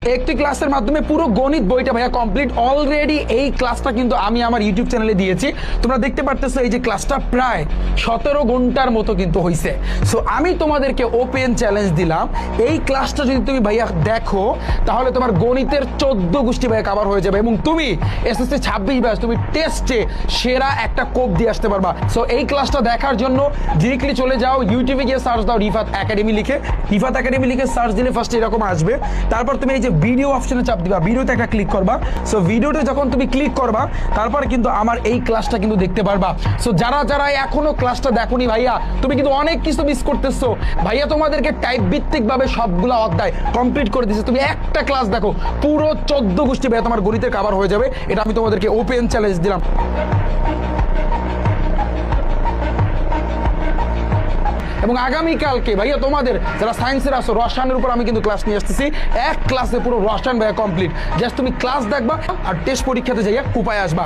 একটি ক্লাসের মাধ্যমে পুরো গণিত বইটা ভাইয়া কমপ্লিট অলরেডি। এই ক্লাসটা কিন্তু আমি আমার ইউটিউব চ্যানেলে দিয়েছি, তোমরা দেখতে পারতেছো। এই যে ক্লাসটা প্রায় 17 ঘন্টার মতো কিন্তু হয়েছে। সো আমি তোমাদেরকে ওপেন চ্যালেঞ্জ দিলাম, এই ক্লাসটা যদি তুমি ভাইয়া দেখো তাহলে তোমার গণিতের 14 গোষ্ঠী ভাইয়া কভার হয়ে যাবে এবং তুমি এসএসসি 26 ব্যাচ তুমি টেস্টে সেরা একটা কোপ দিয়ে আসতে পারবা। সো এই ক্লাসটা দেখার জন্য ডিরেক্টলি চলে যাও ইউটিউবে গিয়ে সার্চ দাও রিফাত একাডেমি লিখে। রিফাত একাডেমি লিখে সার্চ দিলে ফার্স্ট এরকম আসবে। তারপর তুমি এই যে ভিডিও অপশনে চাপ দিবা, ভিডিওতে একটা ক্লিক করবা। সো ভিডিওতে যখন তুমি ক্লিক করবা তারপর কিন্তু আমার এই ক্লাসটা কিন্তু দেখতে পারবা। সো যারা যারা এখনো ক্লাসটা দেখোনি ভাইয়া, তুমি কিন্তু অনেক কিছু মিস করতেছো। ভাইয়া তোমাদেরকে টাইপ ভিত্তিক ভাবে সবগুলো অধ্যায় কমপ্লিট করে দিচ্ছে। তুমি একটা ক্লাস দেখো, পুরো 14 গোষ্ঠী ভাইয়া তোমার গণিতের কভার হয়ে যাবে। এটা আমি তোমাদেরকে ওপেন চ্যালেঞ্জ দিলাম। এবং আগামীকালকে ভাইয়া তোমাদের যারা সায়েন্সের আসো রসায়নের উপর আমি কিন্তু ক্লাস নিয়ে আসতেছি। এক ক্লাসে পুরো রসায়ন ভাইয়া কমপ্লিট। জাস্ট তুমি ক্লাস দেখবা আর টেস্ট পরীক্ষাতে যাইয়া কুপায় আসবা।